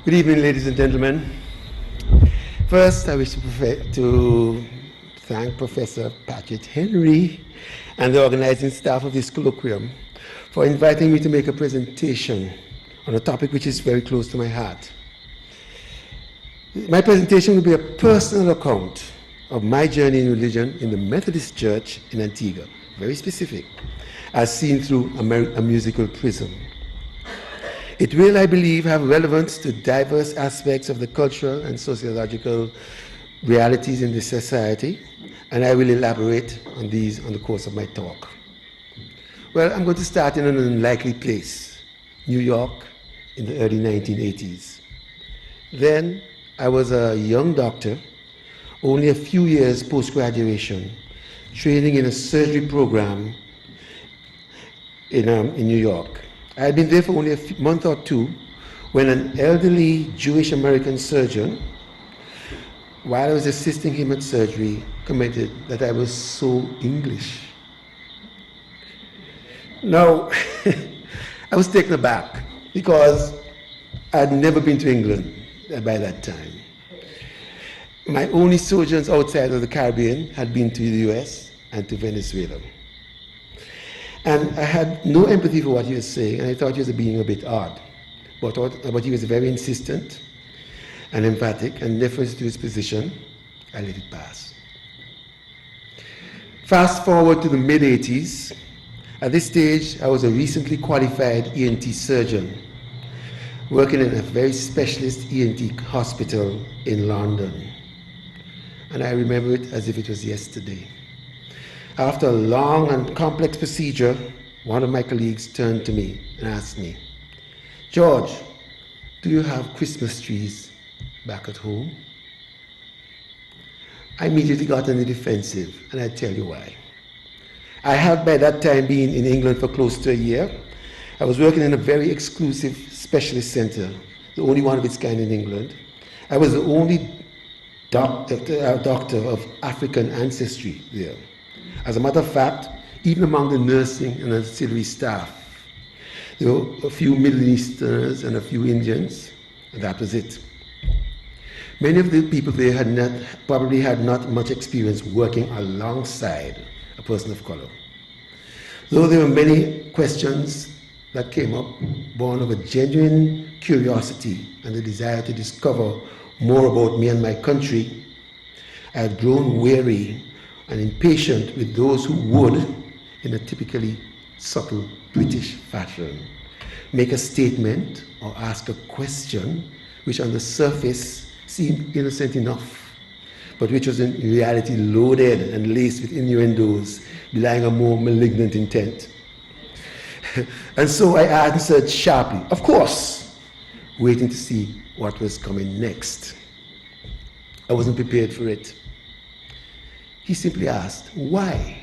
Good evening, ladies and gentlemen. First, I wish to thank Professor Patrick Henry and the organizing staff of this colloquium for inviting me to make a presentation on a topic which is very close to my heart. My presentation will be a personal account of my journey in religion in the Methodist Church in Antigua, very specific, as seen through a musical prism. It will, I believe, have relevance to diverse aspects of the cultural and sociological realities in this society, and I will elaborate on these on the course of my talk. Well, I'm going to start in an unlikely place, New York, in the early 1980s. Then I was a young doctor, only a few years post-graduation, training in a surgery program in New York. I had been there for only a month or two when an elderly Jewish American surgeon, while I was assisting him at surgery, commented that I was so English. Now, I was taken aback because I had never been to England by that time. My only sojourns outside of the Caribbean had been to the US and to Venezuela. And I had no empathy for what he was saying, and I thought he was being a bit odd. But he was very insistent and emphatic, and in deference to his position, I let it pass. Fast forward to the mid-80s. At this stage, I was a recently qualified ENT surgeon, working in a very specialist ENT hospital in London. And I remember it as if it was yesterday. After a long and complex procedure, one of my colleagues turned to me and asked me, "George, do you have Christmas trees back at home?" I immediately got on the defensive, and I'll tell you why. I had by that time been in England for close to a year. I was working in a very exclusive specialist center, the only one of its kind in England. I was the only doctor of African ancestry there. As a matter of fact, even among the nursing and ancillary staff, there were a few Middle Easterners and a few Indians, and that was it. Many of the people there probably had not much experience working alongside a person of color. Though there were many questions that came up, born of a genuine curiosity and the desire to discover more about me and my country, I had grown weary and impatient with those who would, in a typically subtle British fashion, make a statement or ask a question which on the surface seemed innocent enough, but which was in reality loaded and laced with innuendos, belying a more malignant intent. And so I answered sharply, "Of course," waiting to see what was coming next. I wasn't prepared for it. He simply asked, "Why?"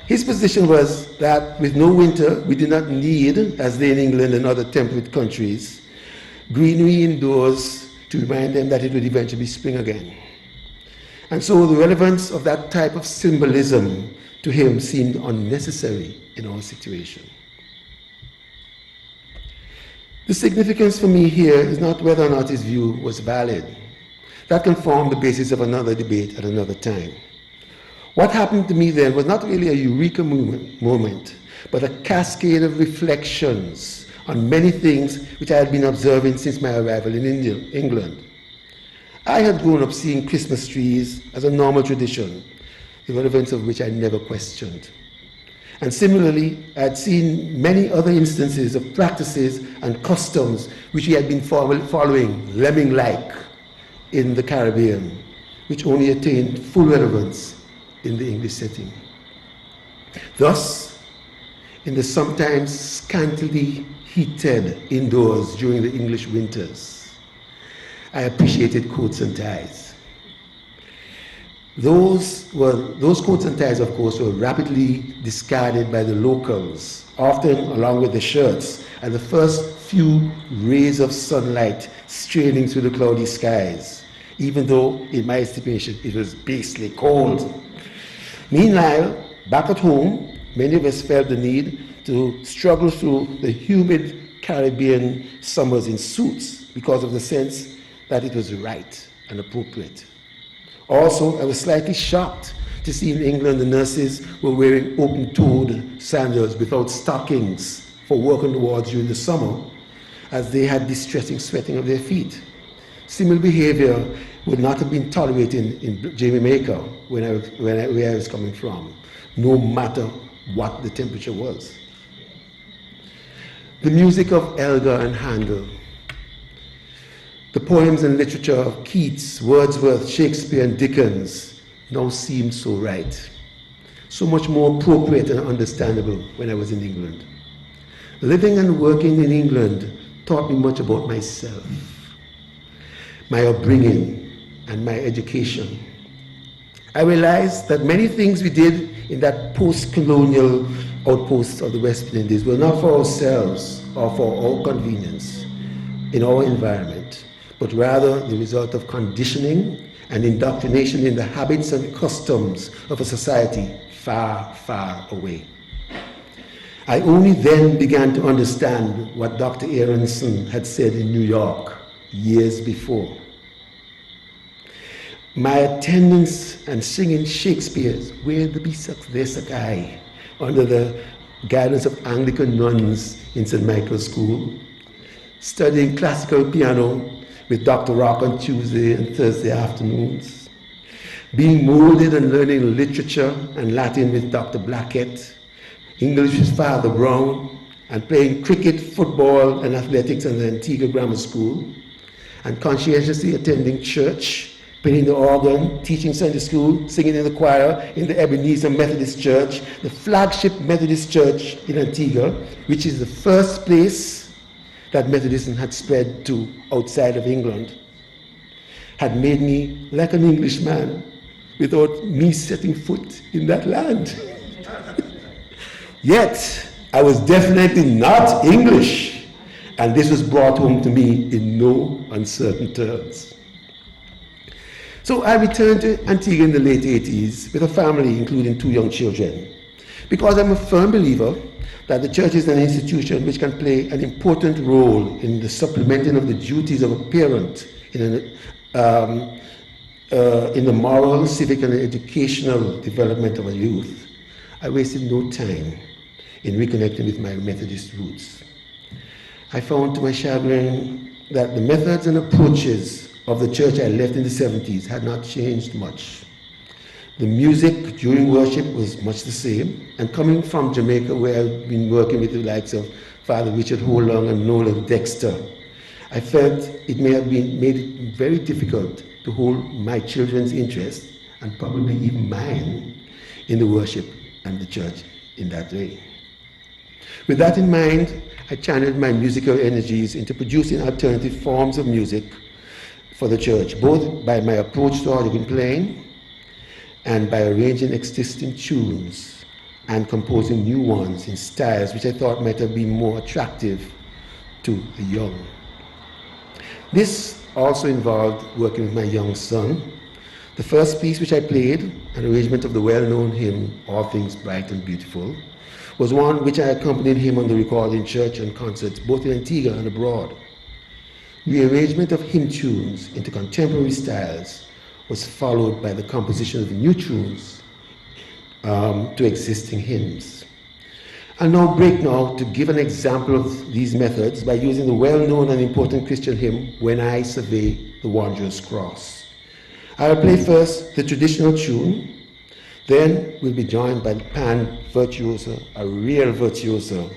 His position was that with no winter, we did not need, as they in England and other temperate countries, greenery indoors to remind them that it would eventually be spring again. And so the relevance of that type of symbolism to him seemed unnecessary in our situation. The significance for me here is not whether or not his view was valid. That can form the basis of another debate at another time. What happened to me then was not really a eureka moment, but a cascade of reflections on many things which I had been observing since my arrival in England. I had grown up seeing Christmas trees as a normal tradition, the relevance of which I never questioned. And similarly, I had seen many other instances of practices and customs which we had been following lemming-like in the Caribbean, which only attained full relevance in the English setting. Thus, in the sometimes scantily heated indoors during the English winters, I appreciated coats and ties. Those coats and ties, of course, were rapidly discarded by the locals, often along with the shirts, and the first few rays of sunlight straining through the cloudy skies, even though, in my estimation, it was beastly cold. Meanwhile, back at home, many of us felt the need to struggle through the humid Caribbean summers in suits because of the sense that it was right and appropriate. Also, I was slightly shocked to see in England the nurses were wearing open-toed sandals without stockings for working wards during the summer, as they had distressing sweating of their feet. Similar behavior would not have been tolerated in Jamaica, where I was coming from, no matter what the temperature was. The music of Elgar and Handel, the poems and literature of Keats, Wordsworth, Shakespeare, and Dickens now seem so right, so much more appropriate and understandable when I was in England. Living and working in England taught me much about myself, my upbringing, and my education. I realized that many things we did in that post-colonial outpost of the West Indies were not for ourselves or for our convenience in our environment, but rather the result of conditioning and indoctrination in the habits and customs of a society far, far away. I only then began to understand what Dr. Aronson had said in New York years before. My attendance and singing Shakespeare's Where the Beasts There Sakai under the guidance of Anglican nuns in St. Michael's School, studying classical piano with Dr. Rock on Tuesday and Thursday afternoons, being molded and learning literature and Latin with Dr. Blackett, English with Father Brown, and playing cricket, football, and athletics in the Antigua Grammar School, and conscientiously attending church, playing the organ, teaching Sunday school, singing in the choir in the Ebenezer Methodist Church, the flagship Methodist church in Antigua, which is the first place that Methodism had spread to outside of England, had made me like an Englishman without me setting foot in that land. Yet, I was definitely not English, and this was brought home to me in no uncertain terms. So I returned to Antigua in the late 80s with a family, including 2 young children, because I'm a firm believer that the church is an institution which can play an important role in the supplementing of the duties of a parent in the moral, civic, and educational development of a youth. I wasted no time in reconnecting with my Methodist roots. I found to my chagrin that the methods and approaches of the church I left in the 70s had not changed much. The music during worship was much the same, and coming from Jamaica, where I've been working with the likes of Father Richard Holong and Nola Dexter, I felt it may have made it very difficult to hold my children's interest, and probably even mine, in the worship and the church in that way. With that in mind, I channeled my musical energies into producing alternative forms of music for the church, both by my approach to organ playing and by arranging existing tunes and composing new ones in styles which I thought might have been more attractive to the young. This also involved working with my young son. The first piece which I played, an arrangement of the well-known hymn, All Things Bright and Beautiful, was one which I accompanied him on the recording church and concerts, both in Antigua and abroad. Rearrangement of hymn tunes into contemporary styles was followed by the composition of new tunes to existing hymns. I'll now break to give an example of these methods by using the well-known and important Christian hymn, When I Survey the Wanderer's Cross. I'll play first the traditional tune, then we'll be joined by the pan virtuoso, a real virtuoso,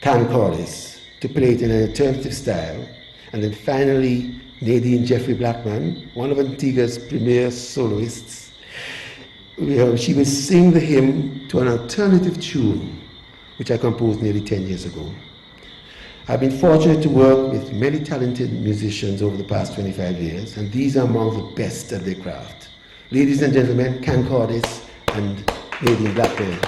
Cordis, to play it in an alternative style, and then finally Nadine Jeffrey Blackman, one of Antigua's premier soloists, she will sing the hymn to an alternative tune, which I composed nearly 10 years ago. I've been fortunate to work with many talented musicians over the past 25 years, and these are among the best at their craft. Ladies and gentlemen, Cordis and Nadine Blackman.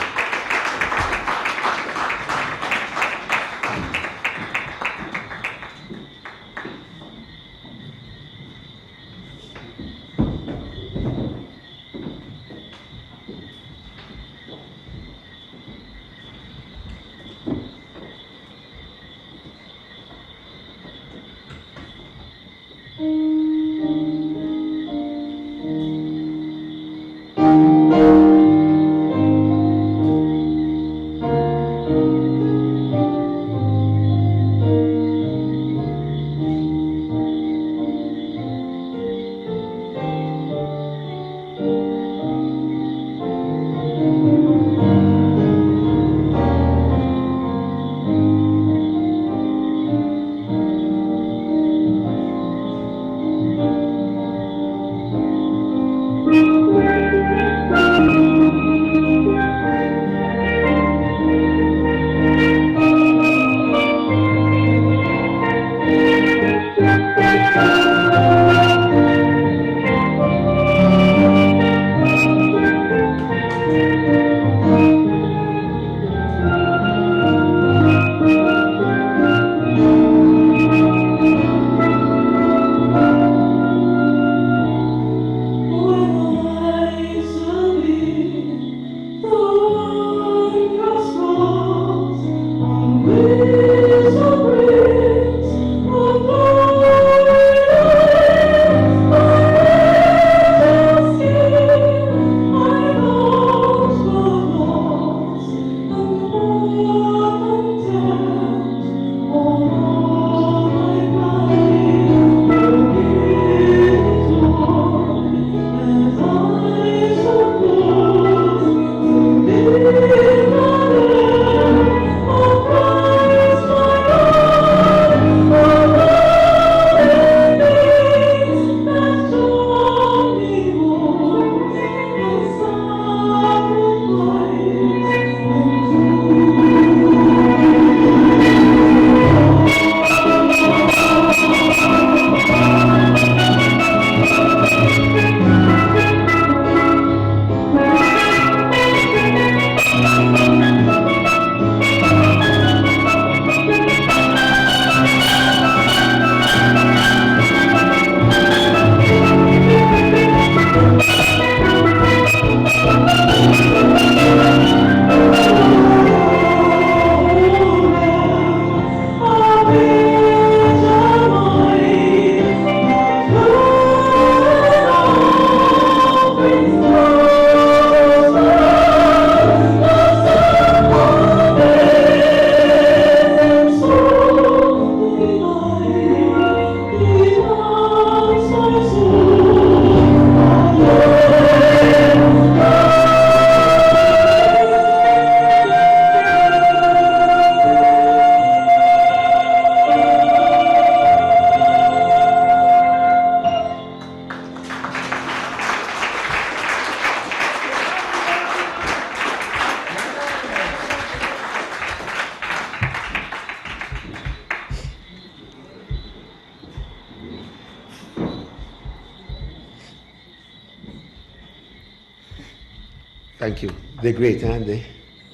Thank you. They're great, aren't they?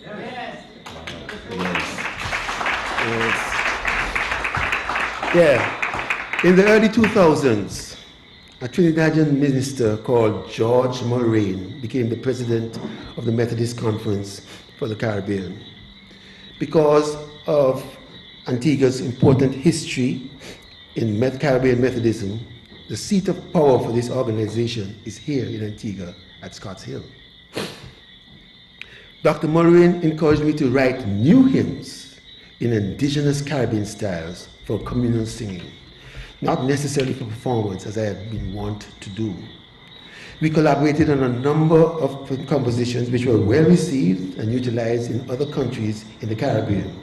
Yes. Yes. Yeah. In the early 2000s, a Trinidadian minister called George Mulrain became the president of the Methodist Conference for the Caribbean. Because of Antigua's important history in Caribbean Methodism, the seat of power for this organization is here in Antigua at Scotts Hill. Dr. Mulrain encouraged me to write new hymns in indigenous Caribbean styles for communal singing, not necessarily for performance as I had been wont to do. We collaborated on a number of compositions which were well received and utilized in other countries in the Caribbean.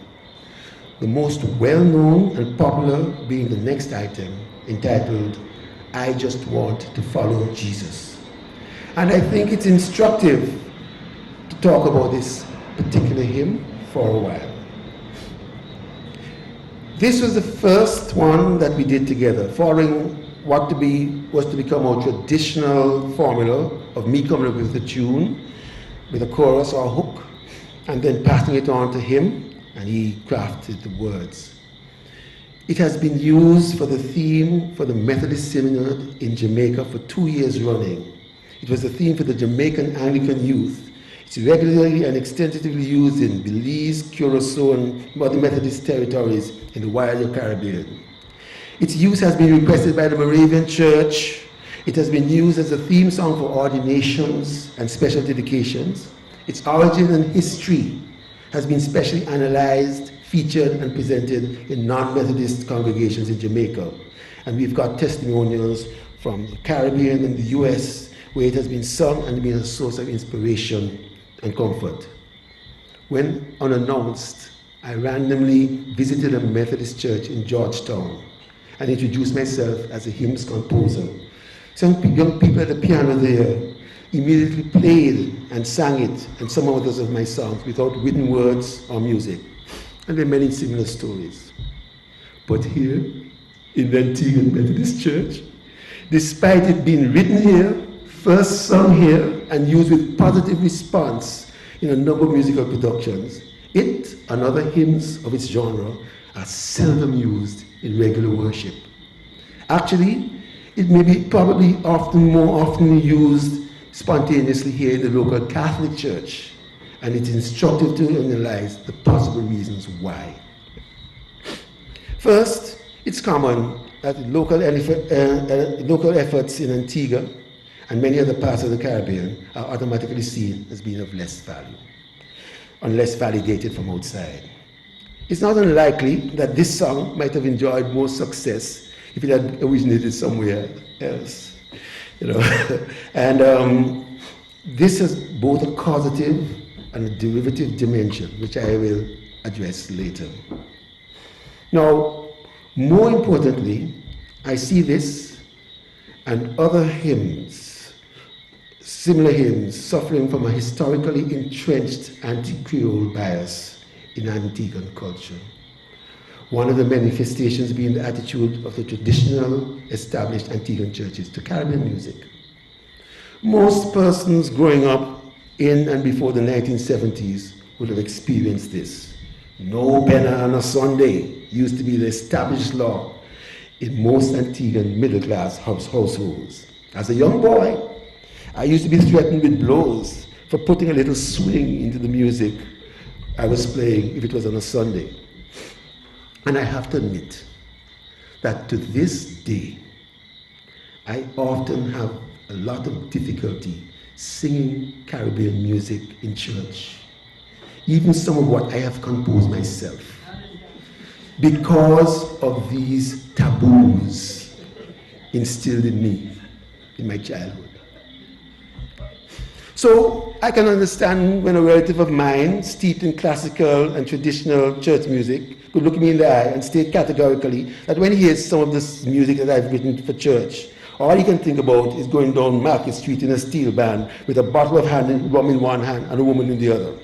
The most well-known and popular being the next item, entitled, I Just Want to Follow Jesus. And I think it's instructive to talk about this particular hymn for a while. This was the first one that we did together, following what was to become our traditional formula of me coming up with a tune, with a chorus or a hook, and then passing it on to him, and he crafted the words. It has been used for the theme for the Methodist Synod in Jamaica for 2 years running. It was the theme for the Jamaican Anglican youth. It's regularly and extensively used in Belize, Curacao, and other Methodist territories in the wider Caribbean. Its use has been requested by the Moravian Church. It has been used as a theme song for ordinations and special dedications. Its origin and history has been specially analyzed, featured, and presented in non-Methodist congregations in Jamaica. And we've got testimonials from the Caribbean and the US, where it has been sung and been a source of inspiration and comfort. When unannounced, I randomly visited a Methodist church in Georgetown and introduced myself as a hymns composer. Some young people at the piano there immediately played and sang it and some others of my songs without written words or music. And there are many similar stories. But here, in the Antigua Methodist Church, despite it being written here, first sung here, and used with positive response in a number of musical productions, it and other hymns of its genre are seldom used in regular worship. Actually, it may be probably more often used spontaneously here in the local Catholic Church, and it's instructive to analyze the possible reasons why. First, it's common that local efforts in Antigua and many other parts of the Caribbean are automatically seen as being of less value, unless validated from outside. It's not unlikely that this song might have enjoyed more success if it had originated somewhere else, And this has both a causative and a derivative dimension, which I will address later. Now, more importantly, I see this and other hymns, similar hymns, suffering from a historically entrenched anti-Creole bias in Antiguan culture. One of the manifestations being the attitude of the traditional established Antiguan churches to Caribbean music. Most persons growing up in and before the 1970s would have experienced this. No penna on a Sunday used to be the established law in most Antiguan middle-class households. As a young boy, I used to be threatened with blows for putting a little swing into the music I was playing if it was on a Sunday. And I have to admit that to this day, I often have a lot of difficulty singing Caribbean music in church, even some of what I have composed myself, because of these taboos instilled in me in my childhood. So I can understand when a relative of mine, steeped in classical and traditional church music, could look me in the eye and state categorically that when he hears some of this music that I've written for church, all he can think about is going down Market Street in a steel band with a bottle of rum in one hand and a woman in the other.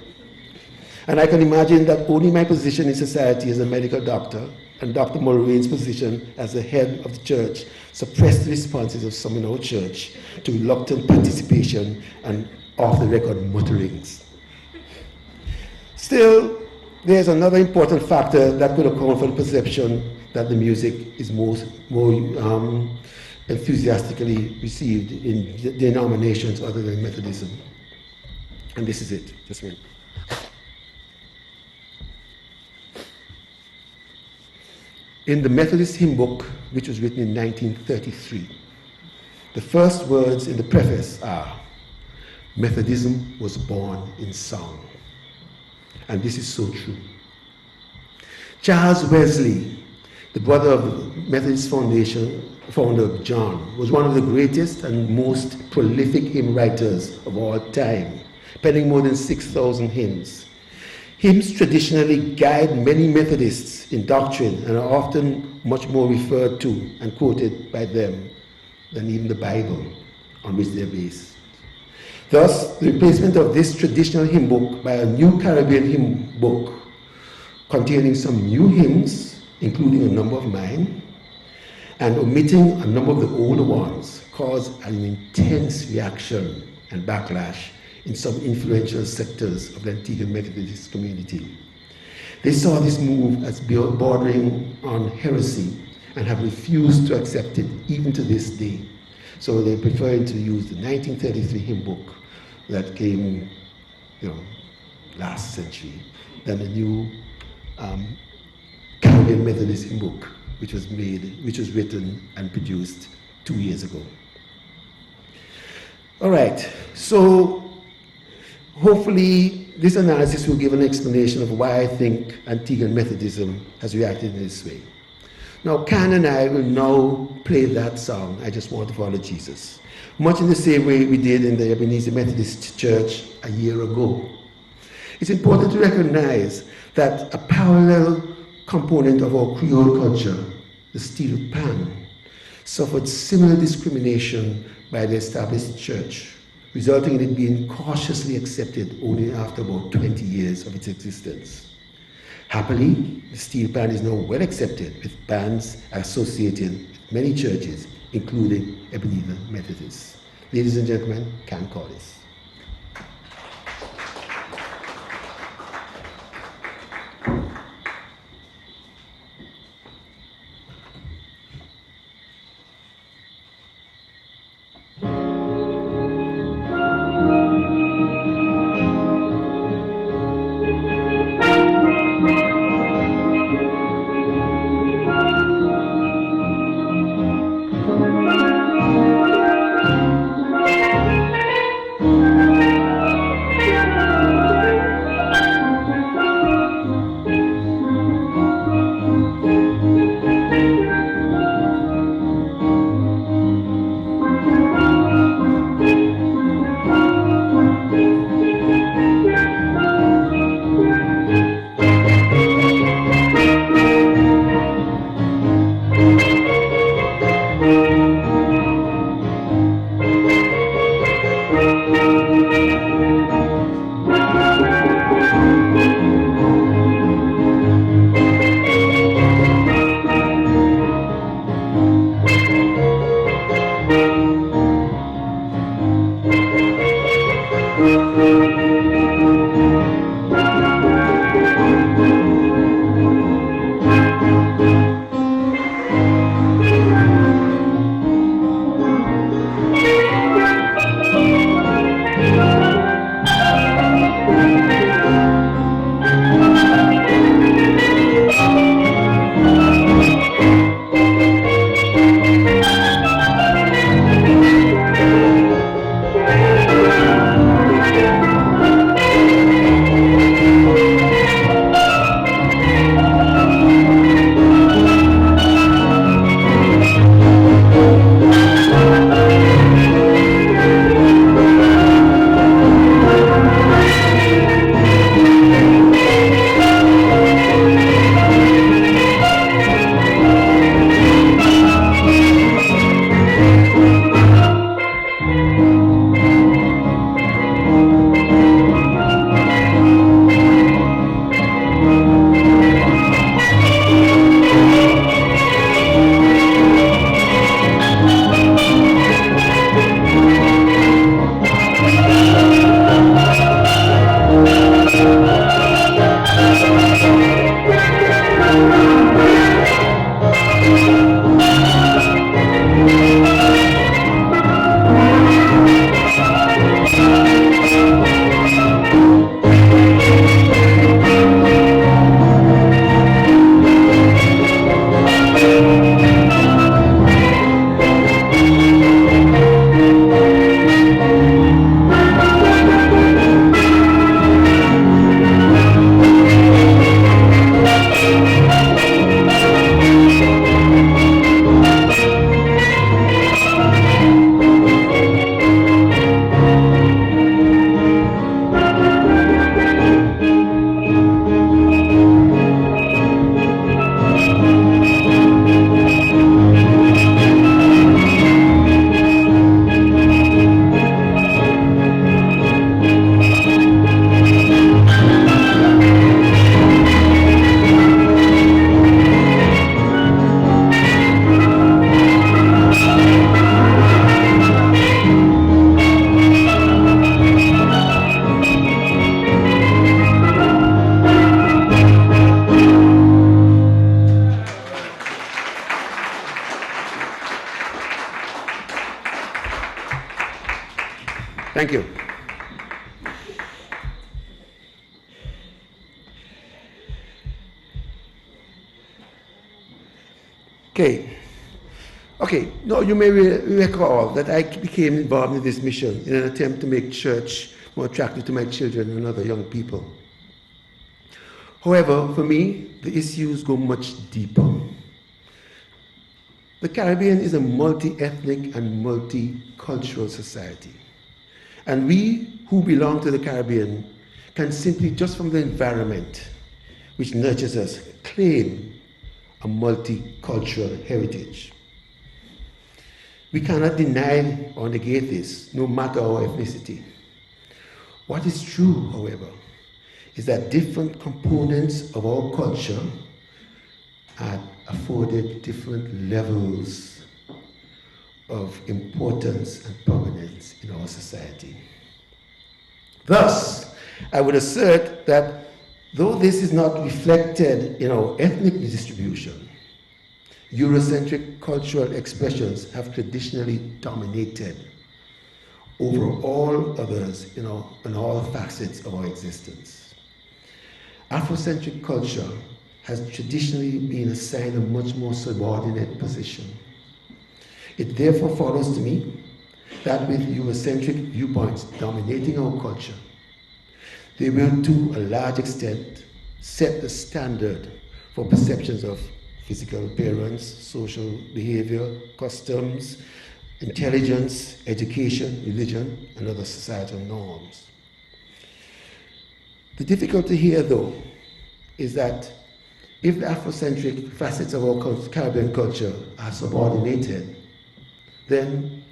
And I can imagine that only my position in society as a medical doctor and Dr. Mulrane's position as the head of the church suppressed the responses of some in our church to reluctant participation and off-the-record mutterings. Still, there's another important factor that could account for the perception that the music is more enthusiastically received in denominations other than Methodism. And this is it. Just a minute. In the Methodist hymn book, which was written in 1933, the first words in the preface are, "Methodism was born in song." And this is so true. Charles Wesley, the brother of the Methodist Foundation, founder John, was one of the greatest and most prolific hymn writers of all time, penning more than 6,000 hymns. Hymns traditionally guide many Methodists in doctrine and are often much more referred to and quoted by them than even the Bible on which they're based. Thus, the replacement of this traditional hymn book by a new Caribbean hymn book containing some new hymns, including a number of mine, and omitting a number of the older ones, caused an intense reaction and backlash in some influential sectors of the Antigua Methodist community. They saw this move as bordering on heresy and have refused to accept it even to this day. So they prefer to use the 1933 hymn book that came, last century, than the new Caribbean Methodist hymn book, which was written and produced 2 years ago. All right, so hopefully this analysis will give an explanation of why I think Antiguan Methodism has reacted in this way. Now, Can and I will now play that song, I Just Want to Follow Jesus, much in the same way we did in the Ebenezer Methodist Church a year ago. It's important to recognize that a parallel component of our Creole culture, the steel pan, suffered similar discrimination by the established church, resulting in it being cautiously accepted only after about 20 years of its existence. Happily, the steel pan is now well accepted, with pans associated with many churches, including Ebenezer Methodist. Ladies and gentlemen, Can Cordis. Okay. Okay, now you may recall that I became involved in this mission in an attempt to make church more attractive to my children and other young people. However, for me, the issues go much deeper. The Caribbean is a multi-ethnic and multicultural society. And we who belong to the Caribbean can simply, just from the environment which nurtures us, claim a multicultural heritage. We cannot deny or negate this, no matter our ethnicity. What is true, however, is that different components of our culture are afforded different levels of importance and prominence in our society. Thus, I would assert that though this is not reflected in our ethnic distribution, Eurocentric cultural expressions have traditionally dominated over all others in all facets of our existence. Afrocentric culture has traditionally been assigned a much more subordinate position. It therefore follows to me that with Eurocentric viewpoints dominating our culture, they will to a large extent set the standard for perceptions of physical appearance, social behavior, customs, intelligence, education, religion, and other societal norms. The difficulty here, though, is that if the Afrocentric facets of our Caribbean culture are subordinated, then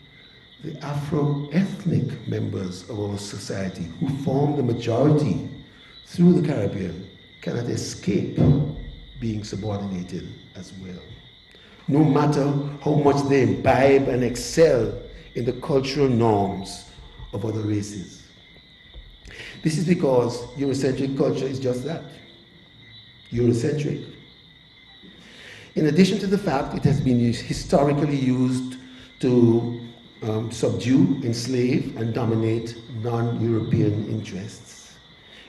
the Afro-ethnic members of our society who form the majority through the Caribbean cannot escape being subordinated as well, no matter how much they imbibe and excel in the cultural norms of other races. This is because Eurocentric culture is just that, Eurocentric. In addition to the fact it has been historically used to subdue, enslave, and dominate non-European interests,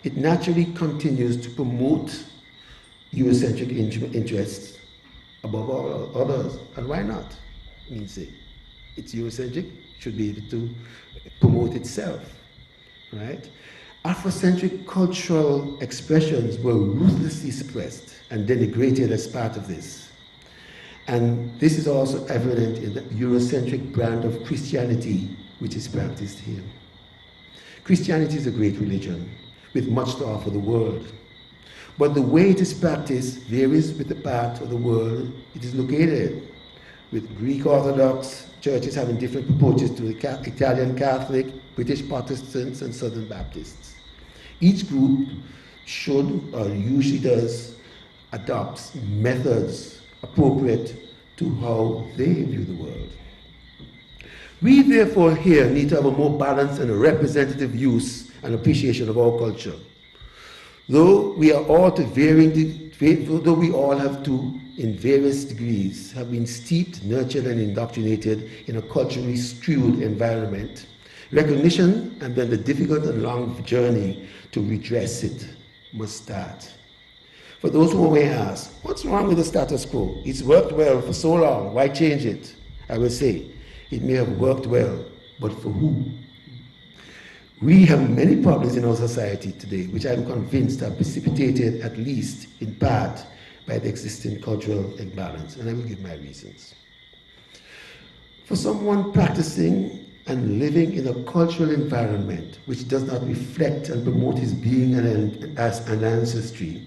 it naturally continues to promote Eurocentric interests above all others. And why not? I mean, say, it's Eurocentric, should be able to promote itself, right? Afrocentric cultural expressions were ruthlessly suppressed and denigrated as part of this. And this is also evident in the Eurocentric brand of Christianity which is practiced here. Christianity is a great religion with much to offer the world. But the way it is practiced varies with the part of the world it is located, with Greek Orthodox churches having different approaches to the Italian Catholic, British Protestants, and Southern Baptists. Each group should, or usually does, adopt methods appropriate to how they view the world. We therefore here need to have a more balanced and a representative use and appreciation of our culture. Though we are all to though we all have to, in various degrees, have been steeped, nurtured, and indoctrinated in a culturally skewed environment, recognition and then the difficult and long journey to redress it must start. For those who may ask, what's wrong with the status quo? It's worked well for so long, why change it? I will say, it may have worked well, but for who? We have many problems in our society today, which I'm convinced are precipitated, at least in part, by the existing cultural imbalance, and I will give my reasons. For someone practicing and living in a cultural environment which does not reflect and promote his being as an ancestry,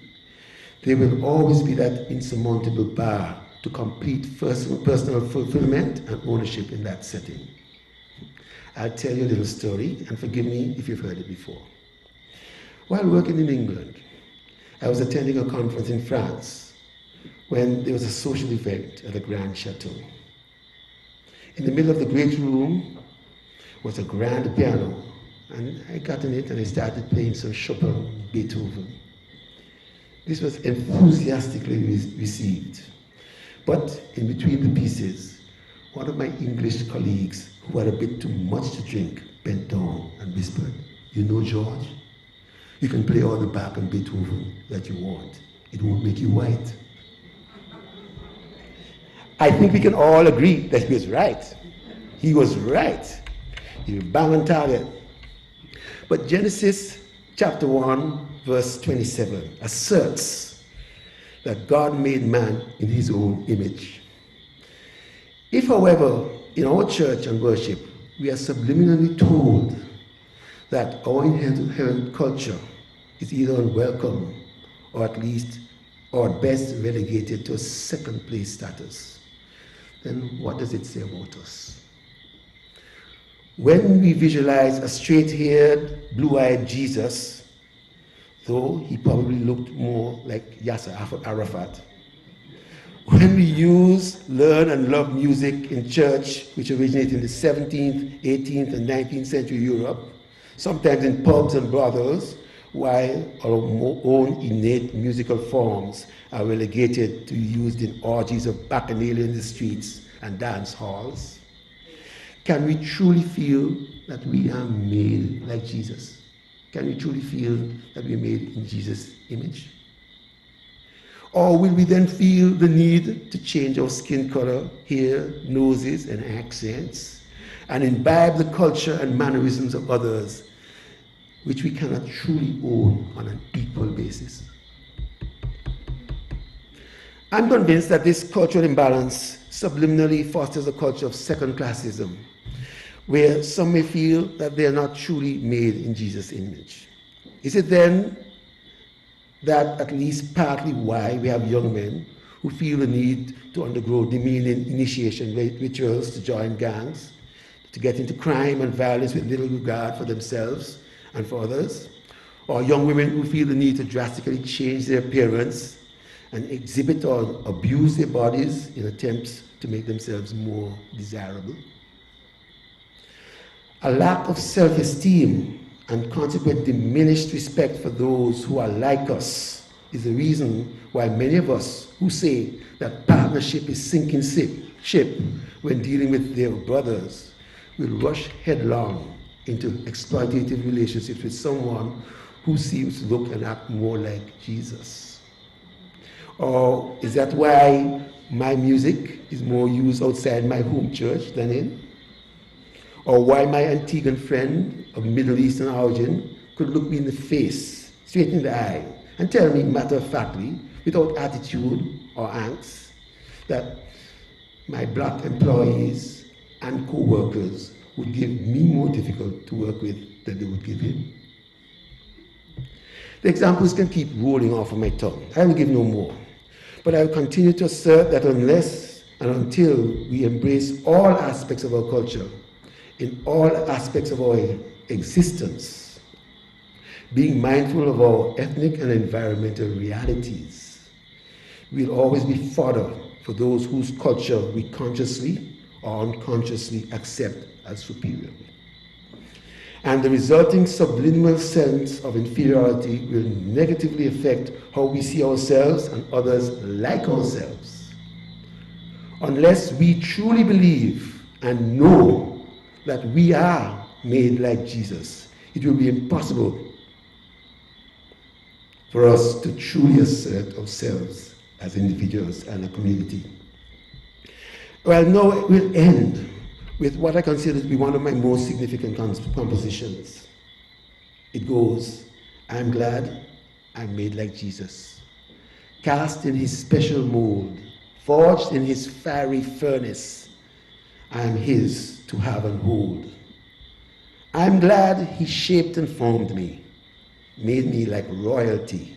there will always be that insurmountable bar to complete personal fulfillment and ownership in that setting. I'll tell you a little story, and forgive me if you've heard it before. While working in England, I was attending a conference in France when there was a social event at a grand chateau. In the middle of the great room was a grand piano, and I got in it and I started playing some Chopin, Beethoven. This was enthusiastically received. But in between the pieces, one of my English colleagues who had a bit too much to drink bent down and whispered, "You know, George, you can play all the Bach and Beethoven that you want. It won't make you white." I think we can all agree that he was right. He was right. He was bang on target. But Genesis chapter 1, verse 27 asserts that God made man in his own image. If, however, in our church and worship, we are subliminally told that our inherent culture is either unwelcome or at least, or at best, relegated to a second place status, then what does it say about us? When we visualize a straight-haired, blue-eyed Jesus, though he probably looked more like Yasser Arafat, when we use, learn, and love music in church, which originated in the 17th, 18th, and 19th century Europe, sometimes in pubs and brothels, while our own innate musical forms are relegated to be used in orgies of bacchanalia in the streets and dance halls, can we truly feel that we are made like Jesus? Can we truly feel that we are made in Jesus' image? Or will we then feel the need to change our skin color, hair, noses, and accents, and imbibe the culture and mannerisms of others, which we cannot truly own on an equal basis? I'm convinced that this cultural imbalance subliminally fosters a culture of second-classism, where some may feel that they are not truly made in Jesus' image. Is it then that at least partly why we have young men who feel the need to undergo demeaning initiation rituals to join gangs, to get into crime and violence with little regard for themselves and for others? Or young women who feel the need to drastically change their appearance and exhibit or abuse their bodies in attempts to make themselves more desirable? A lack of self-esteem and consequent diminished respect for those who are like us is the reason why many of us who say that partnership is sinking ship when dealing with their brothers will rush headlong into exploitative relationships with someone who seems to look and act more like Jesus. Or is that why my music is more used outside my home church than in? Or why my Antiguan friend of Middle Eastern origin could look me in the face, straight in the eye, and tell me matter-of-factly, without attitude or angst, that my black employees and co-workers would give me more difficult to work with than they would give him? The examples can keep rolling off of my tongue. I will give no more. But I will continue to assert that unless and until we embrace all aspects of our culture, in all aspects of our existence, being mindful of our ethnic and environmental realities, we'll always be fodder for those whose culture we consciously or unconsciously accept as superior. And the resulting subliminal sense of inferiority will negatively affect how we see ourselves and others like ourselves. Unless we truly believe and know that we are made like Jesus, it will be impossible for us to truly assert ourselves as individuals and a community. Well, now it will end with what I consider to be one of my most significant compositions. It goes, I'm glad I'm made like Jesus, cast in his special mold, forged in his fiery furnace. I am his to have and hold. I'm glad he shaped and formed me, made me like royalty.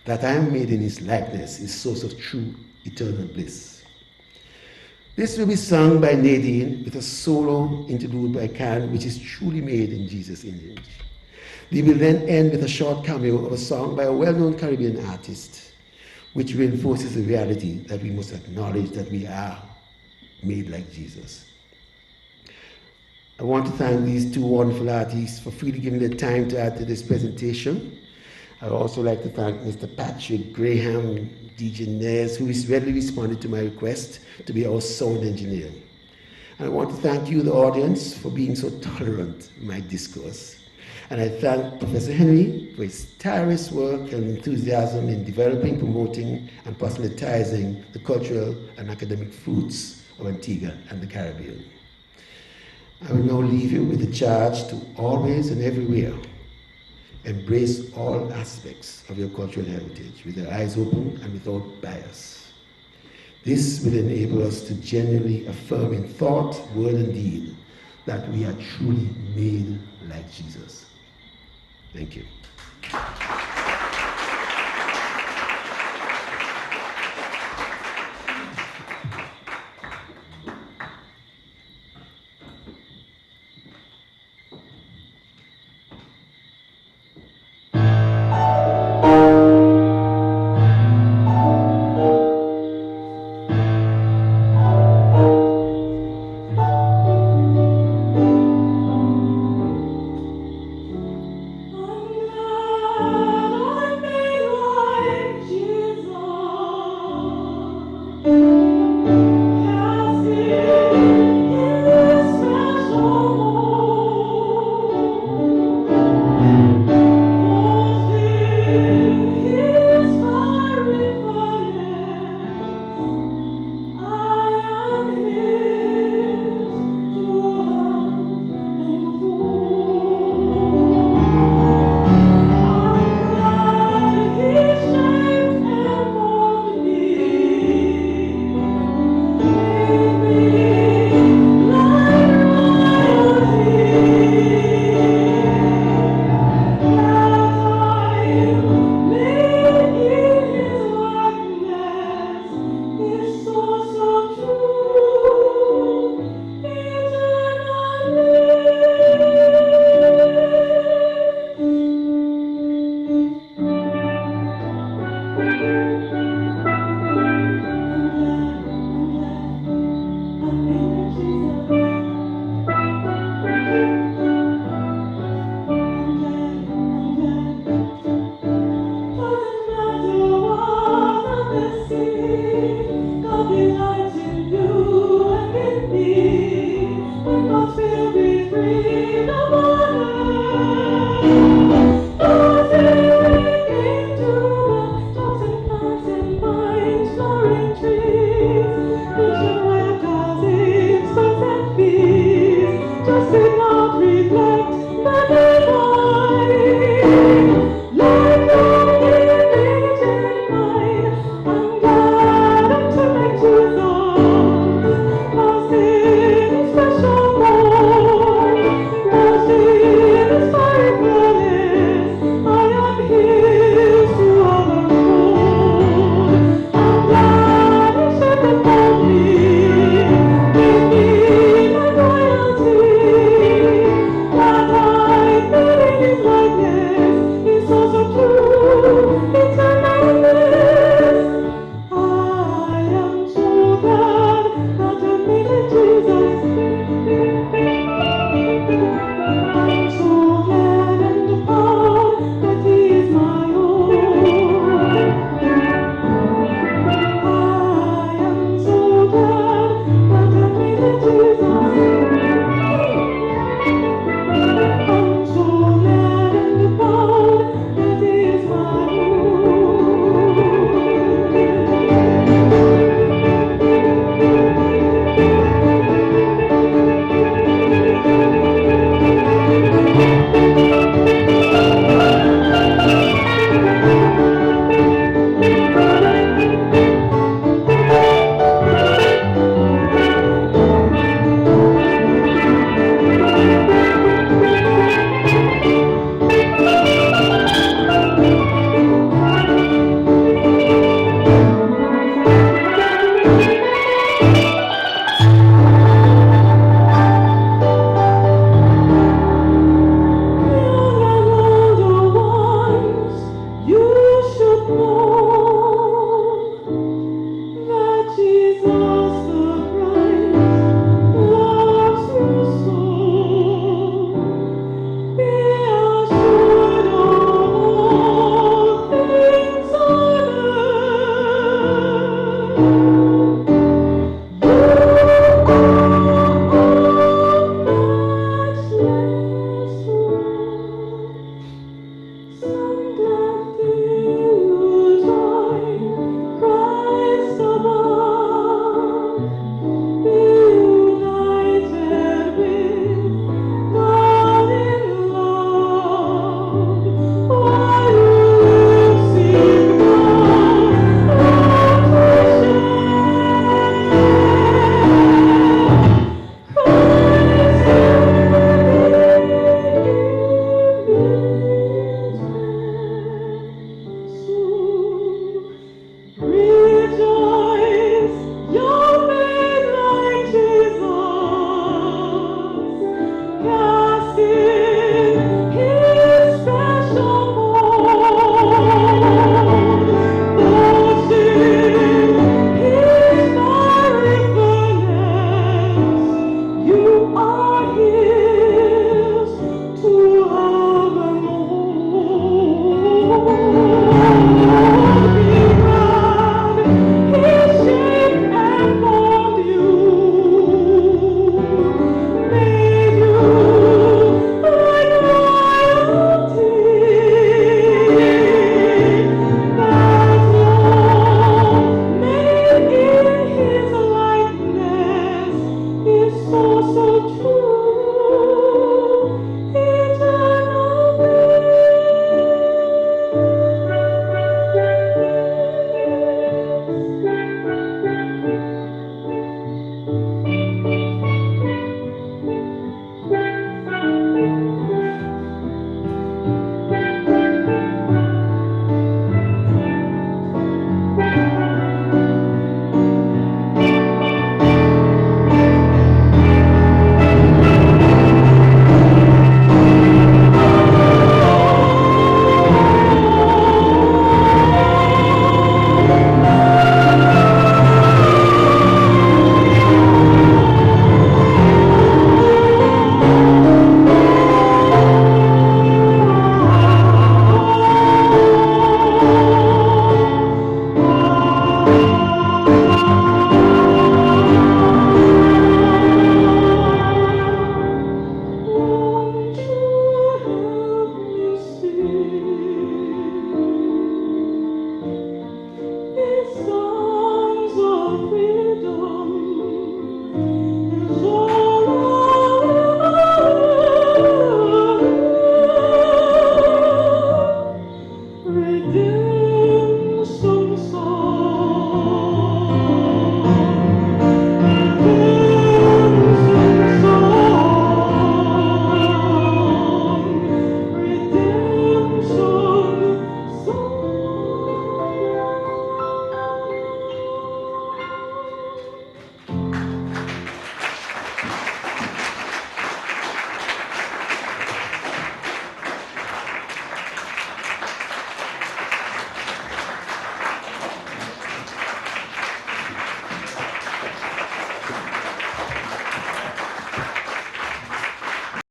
That I am made in his likeness is source of true eternal bliss. This will be sung by Nadine with a solo interlude by Can, which is truly made in Jesus' image. They will then end with a short cameo of a song by a well-known Caribbean artist, which reinforces the reality that we must acknowledge that we are made like Jesus. I want to thank these two wonderful artists for freely giving their time to add to this presentation. I'd also like to thank Mr. Patrick Graham, DJ Nez, who has readily responded to my request to be our sound engineer. And I want to thank you, the audience, for being so tolerant in my discourse. And I thank Professor Henry for his tireless work and enthusiasm in developing, promoting, and proselytizing the cultural and academic fruits of Antigua and the Caribbean. I will now leave you with the charge to always and everywhere embrace all aspects of your cultural heritage with your eyes open and without bias. This will enable us to genuinely affirm in thought, word, and deed that we are truly made like Jesus. Thank you. Love